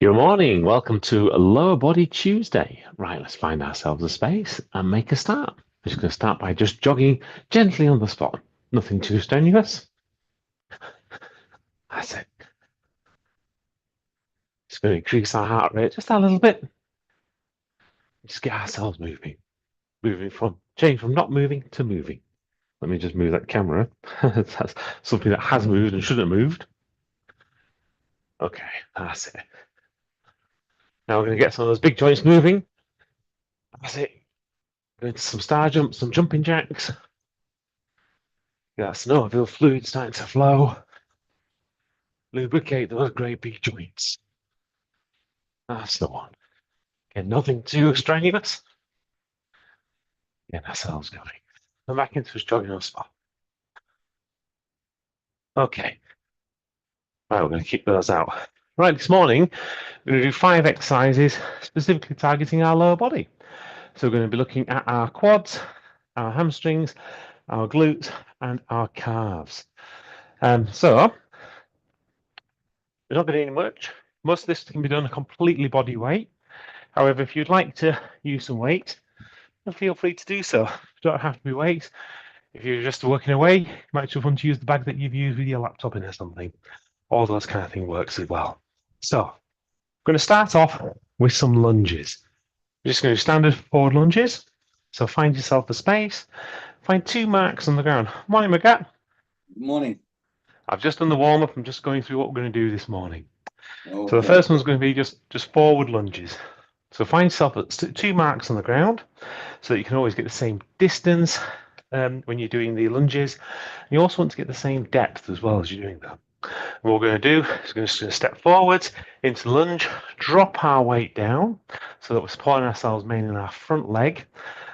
Good morning. Welcome to Lower Body Tuesday. Right, let's find ourselves a space and make a start. We're just going to start by just jogging gently on the spot. Nothing too strenuous. That's it. Just going to increase our heart rate just a little bit. Just get ourselves moving. Change from not moving to moving. Let me just move that camera. That's something that has moved and shouldn't have moved. Okay, that's it. Now we're going to get some of those big joints moving. That's it. Going to some star jumps, some jumping jacks. Get that synovial fluid starting to flow. Lubricate those great big joints. That's the one. Get nothing too strenuous. Get ourselves going. And back into this jogging on spot. Okay. Right, we're going to keep those out. Right, this morning, we're going to do 5 exercises specifically targeting our lower body. So we're going to be looking at our quads, our hamstrings, our glutes, and our calves. So we're not going to need much. Most of this can be done completely body weight. However, if you'd like to use some weight, then feel free to do so. You don't have to be weights. If you're just working away, you might just want to use the bag that you've used with your laptop in or something. All those kind of things works as well. So I'm going to start off with some lunges. We're just going to do standard forward lunges. So find yourself a space. Find 2 marks on the ground. Morning, Magat. Good morning. I've just done the warm up. I'm just going through what we're going to do this morning. So the Okay. first one's going to be just forward lunges. So find yourself 2 marks on the ground so that you can always get the same distance when you're doing the lunges. And you also want to get the same depth as well as you're doing that. And what we're going to do is we're just going to step forwards into lunge, drop our weight down so that we're supporting ourselves mainly in our front leg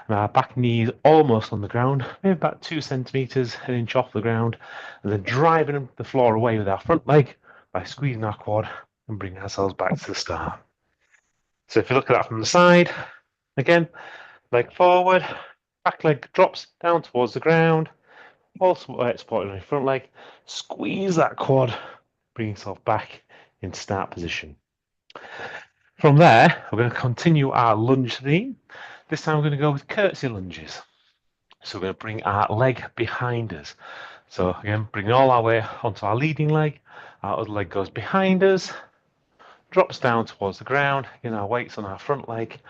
and our back knee is almost on the ground, maybe about 2 centimeters, an inch off the ground, and then driving the floor away with our front leg by squeezing our quad and bringing ourselves back to the start. So if you look at that from the side, again, leg forward, back leg drops down towards the ground, also supported on your front leg, squeeze that quad, bring yourself back into start position. From there, we're going to continue our lunge theme. This time we're going to go with curtsy lunges. So we're going to bring our leg behind us. So again, bring all our way onto our leading leg. Our other leg goes behind us, drops down towards the ground. Again, our weight's on our front leg.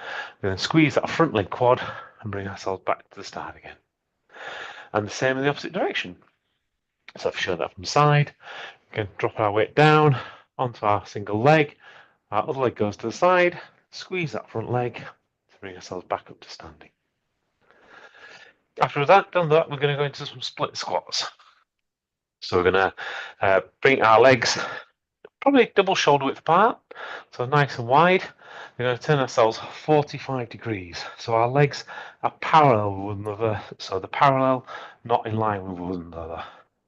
We then squeeze that front leg quad and bring ourselves back to the start again. And the same in the opposite direction. So if you show that from the side, we can drop our weight down onto our single leg. Our other leg goes to the side, squeeze that front leg to bring ourselves back up to standing. After done that, we're going to go into some split squats. So we're going to bring our legs probably double shoulder width apart, so nice and wide. We're going to turn ourselves 45 degrees. So our legs are parallel with one another. So the parallel, not in line with one another.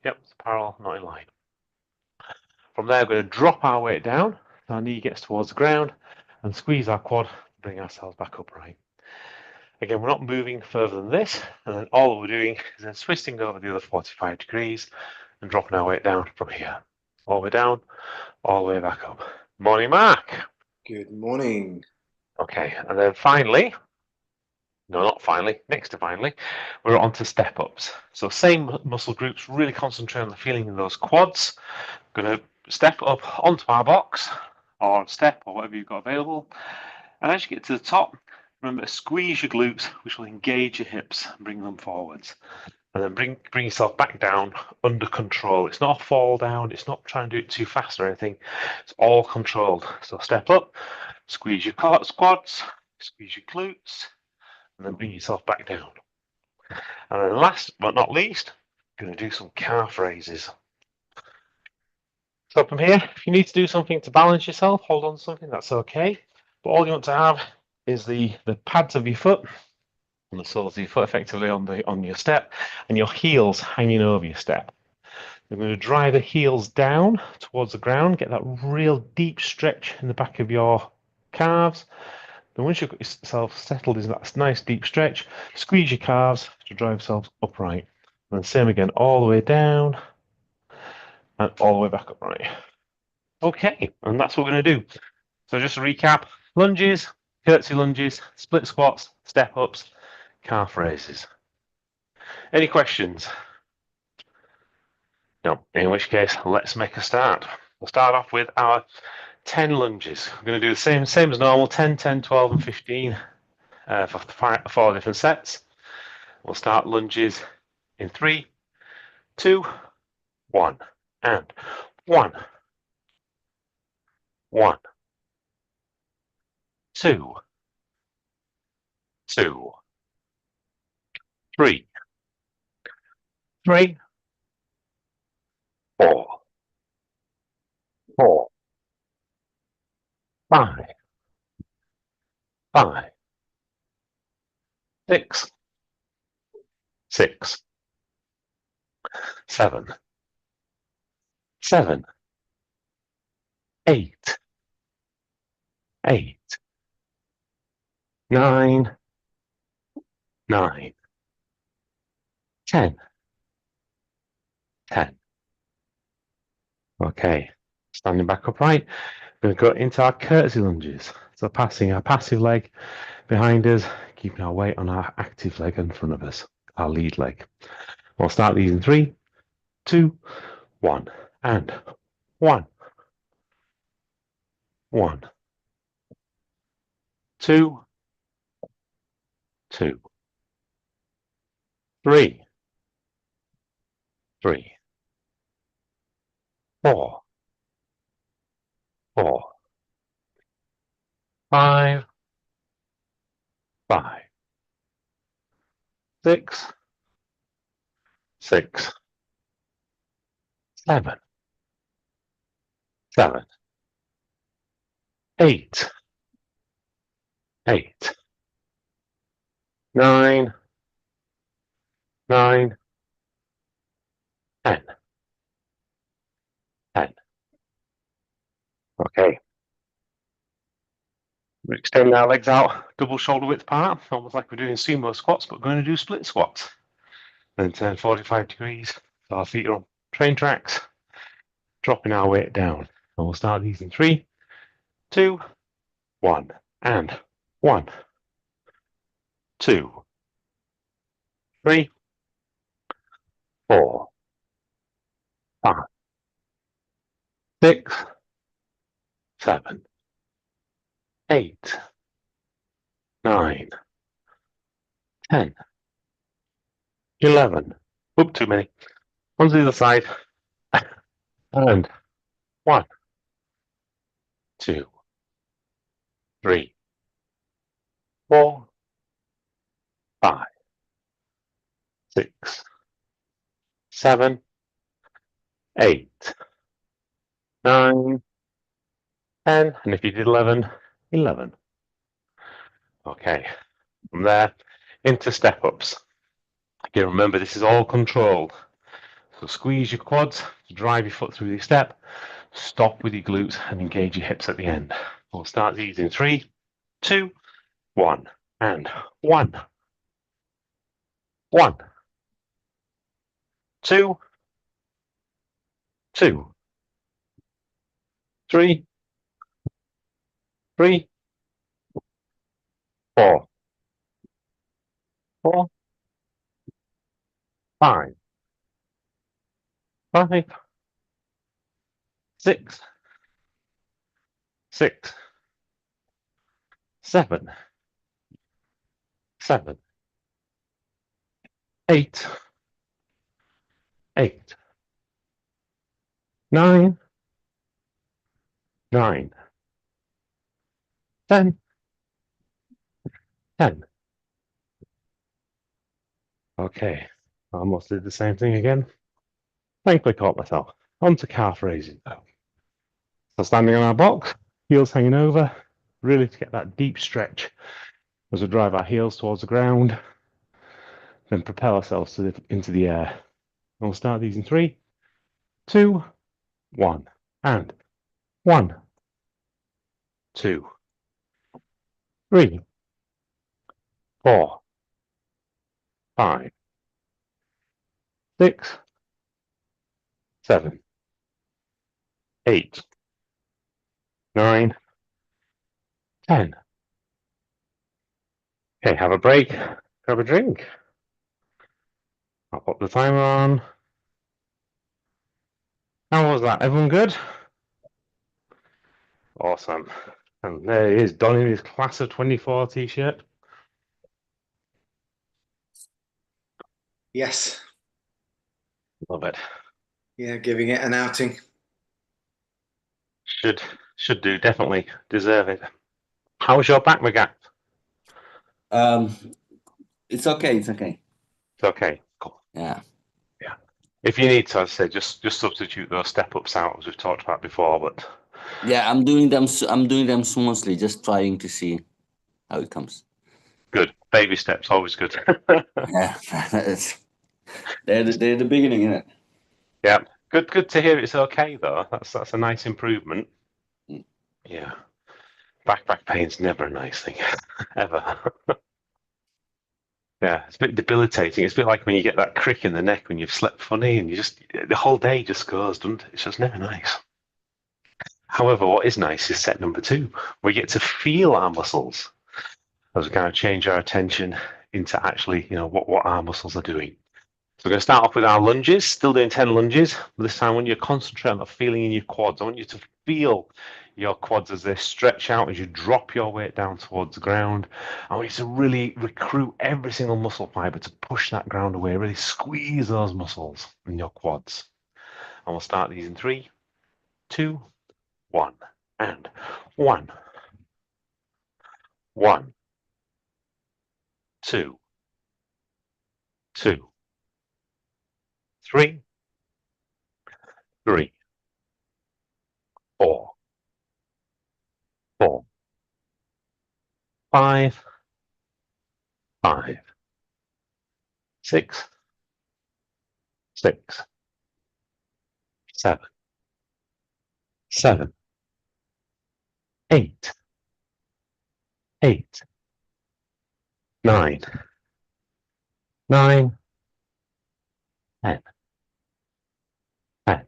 Yep, it's parallel, not in line. From there, we're going to drop our weight down. So our knee gets towards the ground and squeeze our quad to bring ourselves back upright. Again, we're not moving further than this. And then all we're doing is then twisting over the other 45 degrees and dropping our weight down from here. All the way down, all the way back up. Morning, Mark. Good morning. Okay, and then finally, no, not finally, next to finally, we're on to step ups. So same muscle groups, really concentrate on the feeling in those quads. Going to step up onto our box or step or whatever you've got available. And as you get to the top, remember to squeeze your glutes, which will engage your hips and bring them forwards. And then bring yourself back down under control. It's not a fall down. It's not trying to do it too fast or anything. It's all controlled. So step up, squeeze your quads, squeeze your glutes, and then bring yourself back down. And then last but not least, going to do some calf raises. So from here, if you need to do something to balance yourself, hold on to something, that's okay. But all you want to have is the pads of your foot and the soles of your foot effectively on your step, and your heels hanging over your step. You're going to drive the heels down towards the ground, get that real deep stretch in the back of your calves. Then once you've got yourself settled in that nice deep stretch, squeeze your calves to drive yourselves upright. And same again, all the way down and all the way back upright. Okay, and that's what we're going to do. So just to recap, lunges, curtsy lunges, split squats, step ups, calf raises. Any questions? No, in which case, let's make a start. We'll start off with our 10 lunges. We're going to do the same as normal, 10, 10, 12, and 15 for 4 different sets. We'll start lunges in 3, 2, 1, and 1, 1, 2, 2, 3, 3, 4, 4, 5, 5, 6, 6, 7, 7, 8, 8, 9, 9, 10, 10. Okay, standing back upright, we're going to go into our curtsy lunges. So passing our passive leg behind us, keeping our weight on our active leg in front of us, our lead leg. We'll start these in 3, 2, 1, and 1, 1, 2, 2, 3, 3, 4, 4, 5, 5, 6, 6, 7, 7, 8, 8, 9, 9, 10, 10. Okay. We extend our legs out double shoulder width apart, almost like we're doing sumo squats, but we're going to do split squats. Then turn 45 degrees, so our feet are on train tracks, dropping our weight down. And we'll start these in 3, 2, 1, and 1, 2, 3, 4, 5, 6, 7, 8, 9, 10, 11. Oop, too many. On to the other side. And 1, 2, 3, 4, 5, 6, 7, 8, 9, 10, and if you did 11, 11. Okay, from there into step ups. Again, remember this is all controlled. So squeeze your quads to drive your foot through the step, stop with your glutes and engage your hips at the end. We'll start these in 3, 2, 1, and 1, 1, 2, 2, 3, 3, 4, 4, 5, 5, 6, 6, 7, 7, 8, 8, 9, 9, 10, 10. Okay, I almost did the same thing again. Thankfully caught myself. On to calf raising now. So standing on our box, heels hanging over, really to get that deep stretch as we drive our heels towards the ground, then propel ourselves into the air. And we'll start these in 3, 2, 1, and 1, 2, 3, 4, 5, 6, 7, 8, 9, 10. Okay, have a break, grab a drink. I'll pop the timer on. How was that? Everyone good? Awesome. And there he is, donning his Class of 24 t-shirt. Yes. Love it. Yeah, giving it an outing. Should do, definitely deserve it. How was your back, Magat? It's okay. It's okay. It's okay. Cool. Yeah. Yeah. If you need to, as I say, just substitute those step-ups out as we've talked about before. But Yeah, I'm doing them. I'm doing them smoothly, just trying to see how it comes. good. Baby steps, always good. Yeah, they're the beginning, isn't it? Yeah. Good to hear it's okay though. That's a nice improvement. Mm. Yeah. Back pain's never a nice thing. Ever. Yeah, it's a bit debilitating. It's a bit like when you get that crick in the neck when you've slept funny and the whole day just goes, doesn't it? It's just never nice. However, what is nice is set number 2, where we get to feel our muscles as we kind of change our attention into actually, what our muscles are doing. So we're going to start off with our lunges, still doing 10 lunges, but this time I want you to concentrate on that feeling in your quads. I want you to feel your quads as they stretch out as you drop your weight down towards the ground. I want you to really recruit every single muscle fiber to push that ground away, really squeeze those muscles in your quads. And we'll start these in 3, 2, 1, and 1, 1, 2, 2, 3, 3, 4, 4, 5, 5, 6, 6, 7, 7, 8, 8, 9, 9, 10, 10.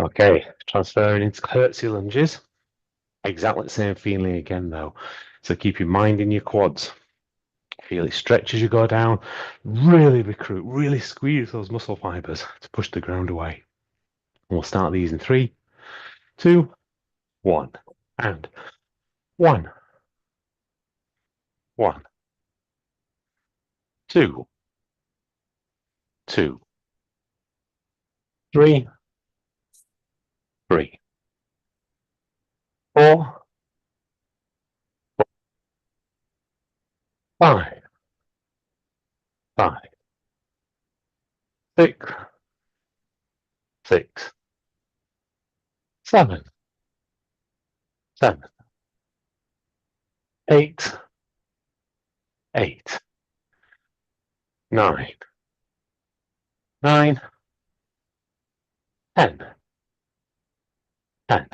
Okay, transferring into curtsy lunges. Exactly the same feeling again though. So keep your mind in your quads. Feel it stretch as you go down. Really recruit, really squeeze those muscle fibers to push the ground away. And we'll start these in 3, 2, 1, and 1, 1, 2, 2, 3, 3, 4, 5, 5, 6, 6, 7, 7, 8, 8, 9, 9, 10, 10.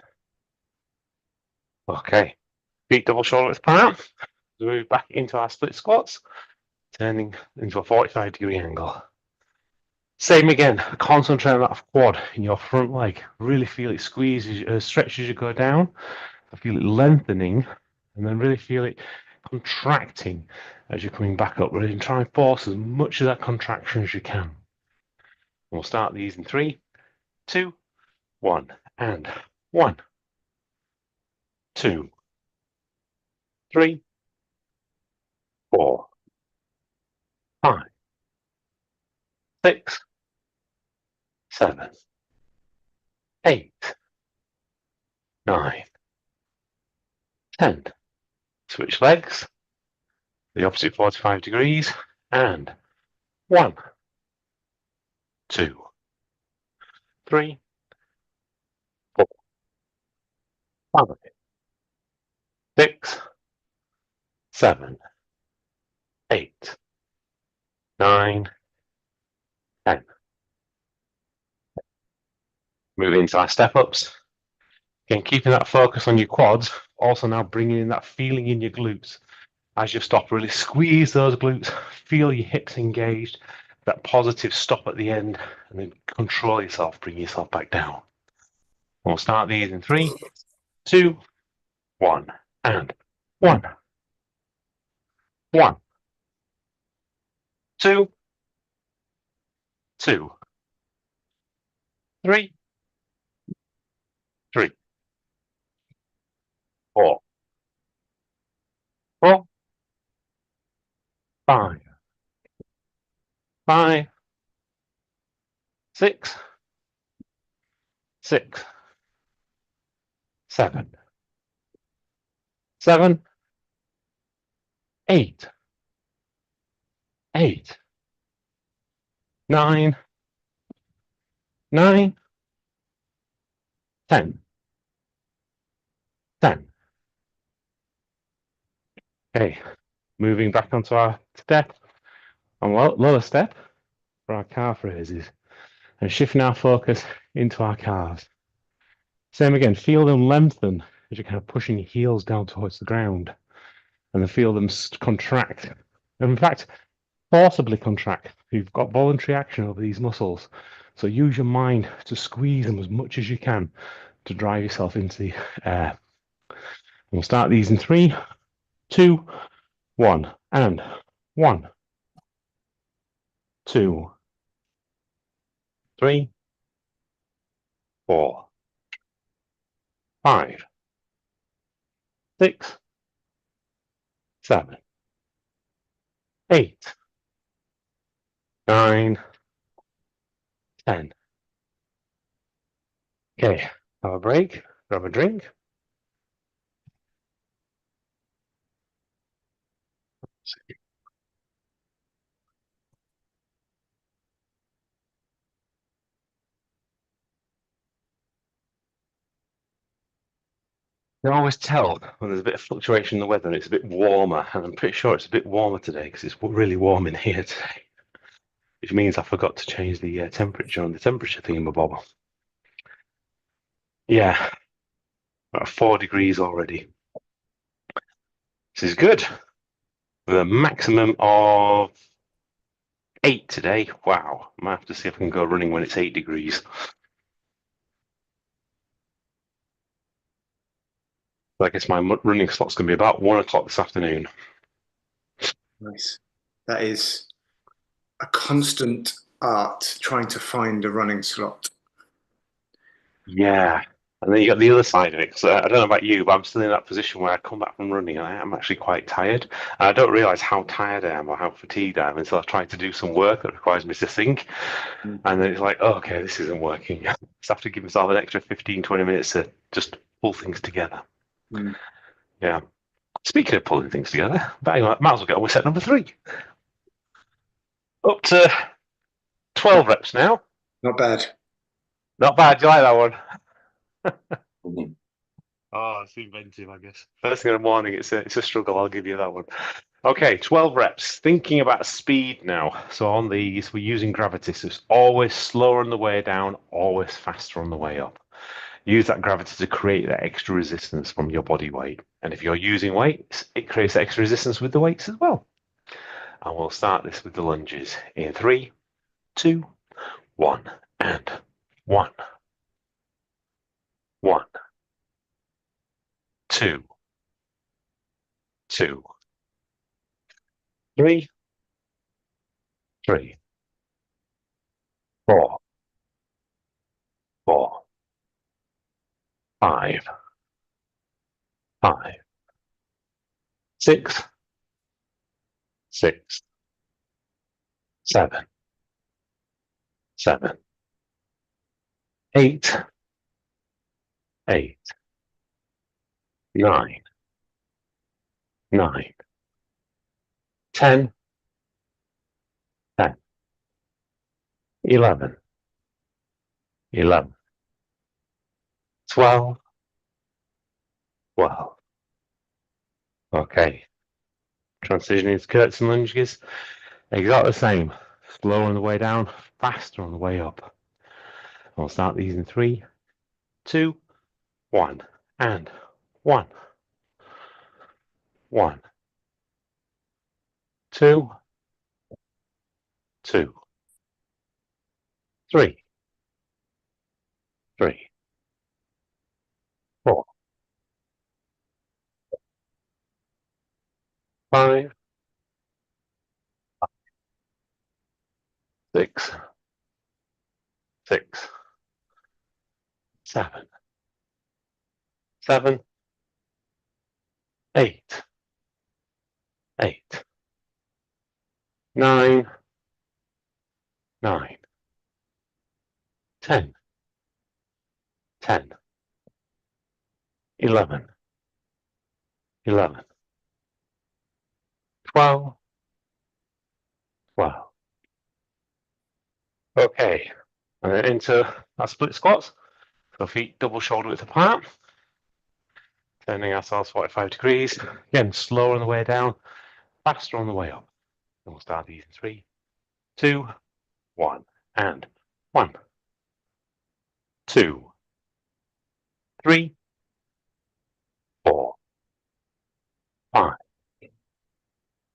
Okay, feet double shoulder width apart. Move back into our split squats, turning into a 45-degree angle. Same again, concentrate on that quad in your front leg. Really feel it squeeze, stretch as you go down. I feel it lengthening, and then really feel it contracting as you're coming back up. Really try and force as much of that contraction as you can. We'll start these in 3, 2, 1, and 1, 2, 3, 4, 5, 6, 7, 8, 9, 10. Switch legs, the opposite 45 degrees, and 1, 2, 3, 4, 5, 6, 7, 8, 9, 10. Moving into our step ups. Again, keeping that focus on your quads, also now bringing in that feeling in your glutes. As you stop, really squeeze those glutes, feel your hips engaged, that positive stop at the end, and then control yourself, bring yourself back down. We'll start these in 3, 2, 1, and 1, 1, 2, 2, 3, 3, 4, 4, 5, 5, 6, 6, 7, 7, 8, 8, 9, 9, 10, 10. Okay, moving back onto our step, on lower step for our calf raises, and shifting our focus into our calves. Same again, feel them lengthen as you're kind of pushing your heels down towards the ground, and then feel them contract. And in fact, forcibly contract. You've got voluntary action over these muscles. So use your mind to squeeze them as much as you can to drive yourself into the air. And we'll start these in 3, 2, 1, and 1, 2, 3, 4, 5, 6, 7, 8, 9, 10. Okay, have a break, grab a drink. You can always tell when there's a bit of fluctuation in the weather and it's a bit warmer, and I'm pretty sure it's a bit warmer today because it's really warm in here today, which means I forgot to change the temperature on the temperature thingamabob. Yeah, about 4 degrees already. This is good. With a maximum of 8 today. Wow, I might have to see if I can go running when it's 8 degrees. I guess my running slot's going to be about 1 o'clock this afternoon. Nice. That is a constant art, trying to find a running slot. Yeah, and then you got the other side of it, because I don't know about you, but I'm still in that position where I come back from running and I am actually quite tired. And I don't realise how tired I am or how fatigued I am until I try to do some work that requires me to think. And then it's like, oh, okay, this isn't working. I just have to give myself an extra 15, 20 minutes to just pull things together. Yeah. Speaking of pulling things together, might as well get on with set number 3. Up to 12 reps now. Not bad. Not bad. Do you like that one? Oh, it's inventive, I guess. First thing in the morning, it's a struggle. I'll give you that one. Okay, 12 reps. Thinking about speed now. So on these, we're using gravity. So it's always slower on the way down, always faster on the way up. Use that gravity to create that extra resistance from your body weight. And if you're using weights, it creates extra resistance with the weights as well. And we'll start this with the lunges in 3, 2, 1, and 1, 1, 2, 2, 3, 3, 4, 4, 5, 5, 6, 6, 7, 7, 8, 8, 9, 9, 10, 10, 11, 11, 12, 12. Okay. Transitioning to curts and lunges, exactly the same. Slower on the way down, faster on the way up. I'll start these in 3, 2, 1, and 1, 1, 2, 2, 3, 3, 4, 5, 6, 6, 7, 7, 8, 8, 9, 9, 10, 10, 11, 11, 12, 12. Okay, and then into our split squats. So feet double shoulder width apart, turning ourselves 45 degrees. Again, slower on the way down, faster on the way up. And we'll start these in 3, 2, 1, and 1, 2, 3, 4, 5,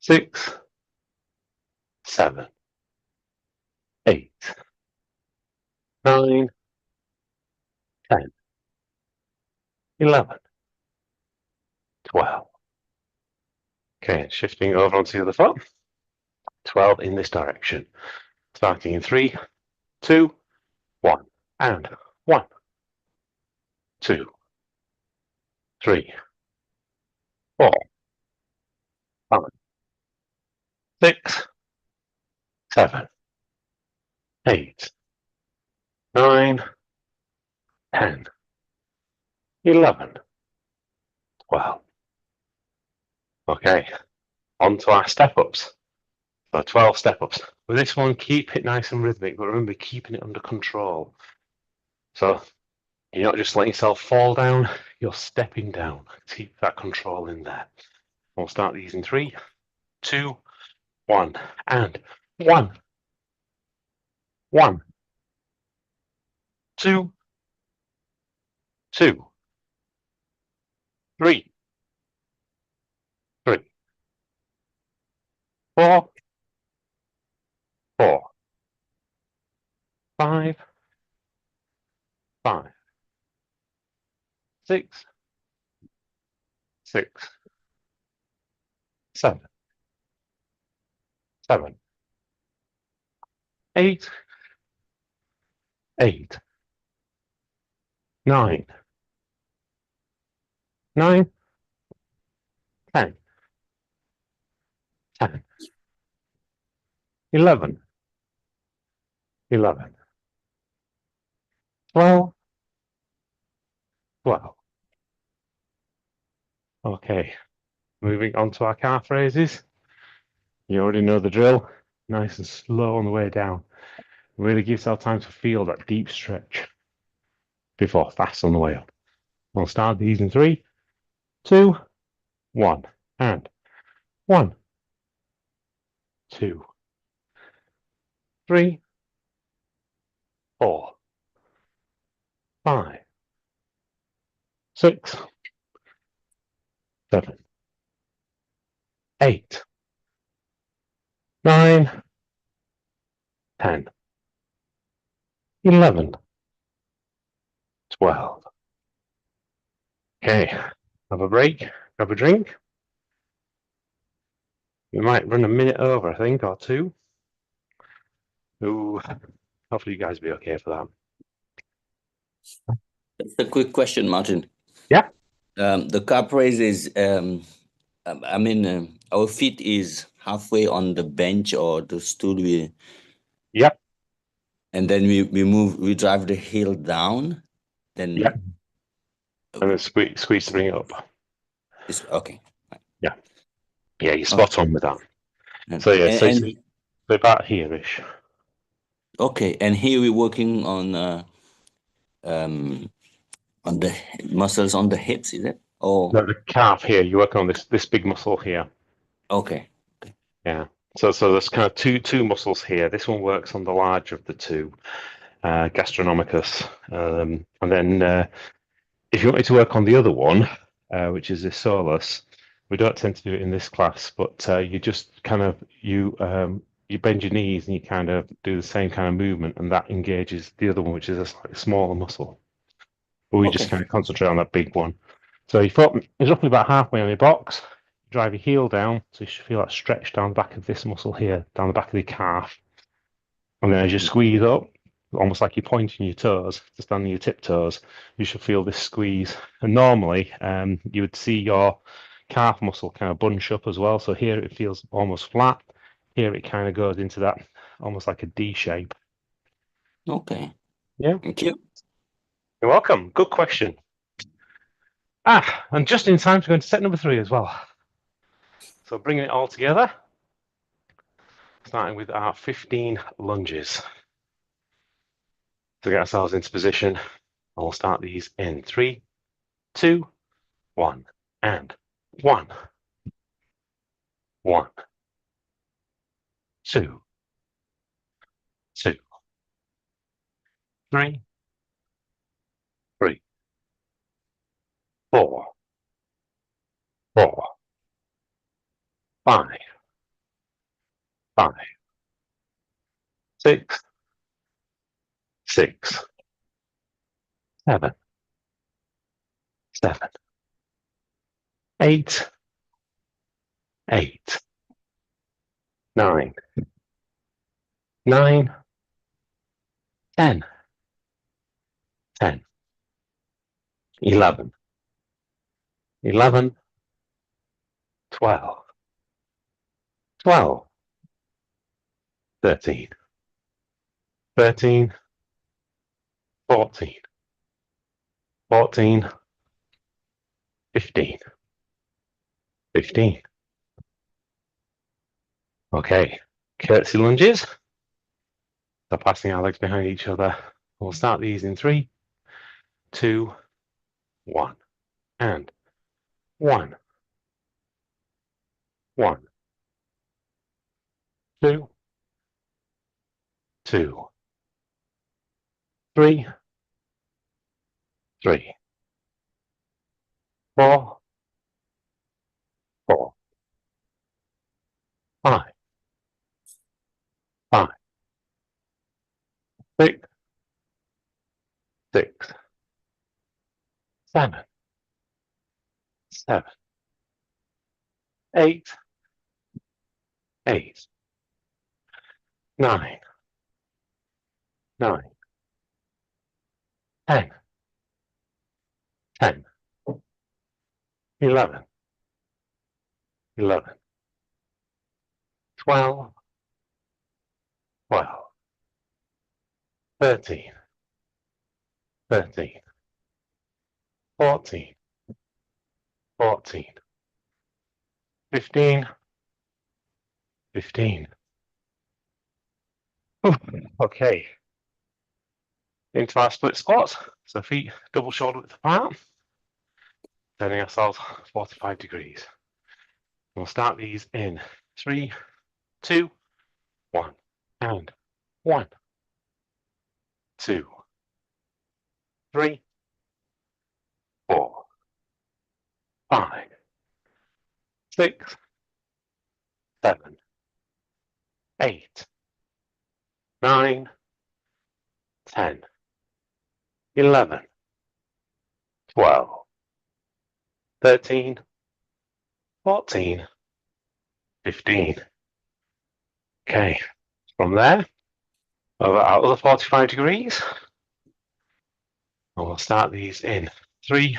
6, 7, 8, 9, 10, 11, 12. Okay, shifting over onto the other foot. 12 in this direction. Starting in 3, 2, 1, and 1, 2, 3, 4, 5, 6, 7, 8, 9, 10, 11, 12. Okay, on to our step-ups. So 12 step-ups. With this one, keep it nice and rhythmic, but remember, keeping it under control. So you're not just letting yourself fall down, you're stepping down. Keep that control in there. We'll start these in 3, 2, 1, and 1, 1, 2, 2, 3, 3, 4, 4, 5, 5, 6, 6, 7, 7, 8, 8, 9, 9, 10, 10, 11, 11, 12, 12. Okay, moving on to our calf raises. You already know the drill. Nice and slow on the way down. Really gives our time to feel that deep stretch before fast on the way up. We'll start these in 3, 2, 1, and 1, 2, 3, 4, 5, 6, 7, 8, 9, 10, 11, 12. Okay, have a break, grab a drink. We might run a minute over, I think, or 2. Ooh, hopefully you guys will be okay for that. That's a quick question, Martin. Yeah. The calf raise is, our feet is halfway on the bench or the stool. Yep. And then we drive the heel down. Then. Yep. And then squeeze to bring it up. It's okay. Yeah. Yeah, you're spot on with that. And, So yeah, so and, about here-ish. Okay, and here we're working on the muscles on the hips, is it? Oh, no, the calf here. You're working on this big muscle here. Okay. Yeah. So there's kind of two muscles here. This one works on the larger of the two, gastrocnemius, and then if you want me to work on the other one, which is the solus, we don't tend to do it in this class, but you just kind of you bend your knees and you kind of do the same kind of movement, and that engages the other one, which is a slightly smaller muscle. But we just kind of concentrate on that big one. So your foot is roughly about halfway on your box. drive your heel down, so you should feel that stretch down the back of this muscle here, down the back of the calf. And then as you squeeze up, almost like you're pointing your toes to stand on your tiptoes, you should feel this squeeze. And normally, you would see your calf muscle kind of bunch up as well. So here it feels almost flat. Here it kind of goes into that almost like a D shape. Okay. Yeah. Thank you. You're welcome. Good question. And just in time to go into set number 3 as well. So bringing it all together, starting with our 15 lunges. To get ourselves into position, and we'll start these in 3, 2, 1, and 1, 1, 2, 2, 3, 3, 4, 4, 5, 5, 6, 6, 7, 7, 8, 8, 9, 9, 10, 10, 11, 11, 12, 12, 13, 13, 14, 14, 15, 15. Okay, curtsy lunges. So passing our legs behind each other. We'll start these in 3, 2, 1, and 1, 1, 2, 2, 3, 3, 4, 4, 5, 5, 6, 6, 7, 7, 8, 8, 9, 9, 10, 10, 11, 11, 12, 12, 13, 13, 14, 14, 15, 15. Okay. Into our split squats. So feet double shoulder width apart. Turning ourselves 45 degrees. We'll start these in 3, 2, 1, and 1, 2, 3, 4, 5, 6, 7, 8, 9, 10, 11, 12, 13, 14, 15. Okay, from there, over our other 45 degrees. And we'll start these in 3,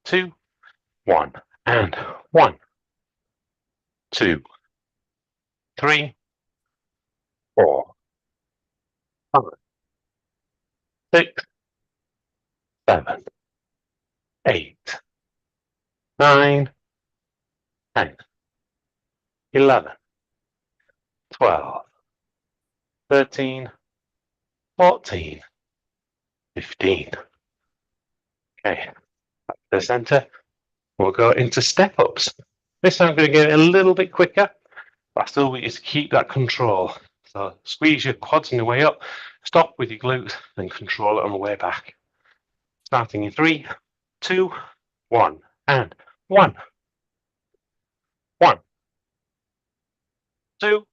2, 1, and 1, 2, 3, 4, 5, 6, 7, 8, 9, 10, 11, 12, 13, 14, 15. Okay, back to the center. We'll go into step ups. This time I'm going to get it a little bit quicker, but I still want you to keep that control. So squeeze your quads on the way up, stop with your glutes, and control it on the way back. Starting in 3, 2, 1, and 1, 1, 2,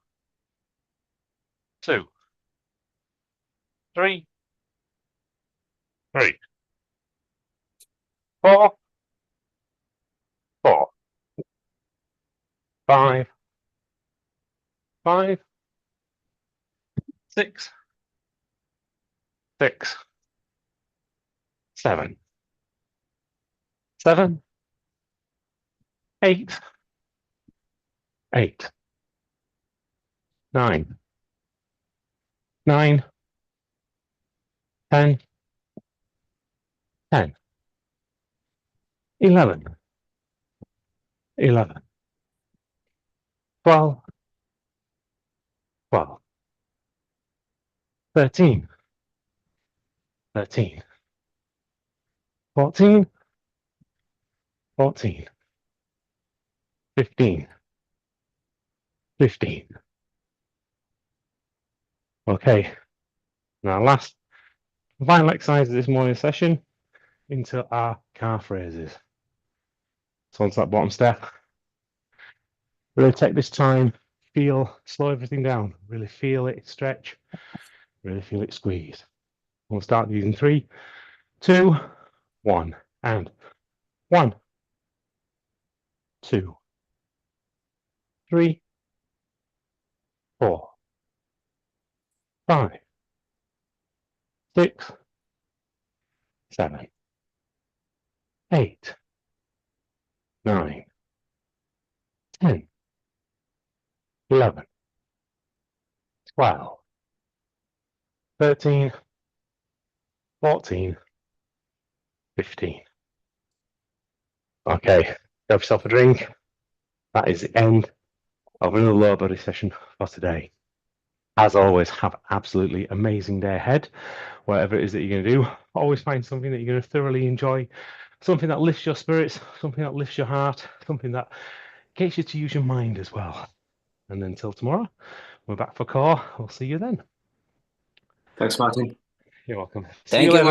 2, 3, 3, 4, 4, 5, 5, 6, 6, 7, 7, 8, 8, 9, 9, 10, 10, 11, 11, 12, 12, 13, 13, 14, 14, 15, 15. Okay, now last final exercise of this morning session into our calf raises. So onto that bottom step, really take this time, slow everything down, really feel it stretch, really feel it squeeze. We'll start using 3, 2, 1, and 1, 2, 3, 4, 5, 6, 7, 8, 9, 10, 11, 12, 13, 14, 15. Okay, grab yourself a drink. That is the end of another lower body session for today. As always, have an absolutely amazing day ahead. Whatever it is that you're going to do, always find something that you're going to thoroughly enjoy, something that lifts your spirits, something that lifts your heart, something that gets you to use your mind as well. And then until tomorrow, we're back for core. We'll see you then. Thanks, Martin. You're welcome. Thank See you you, later. Martin.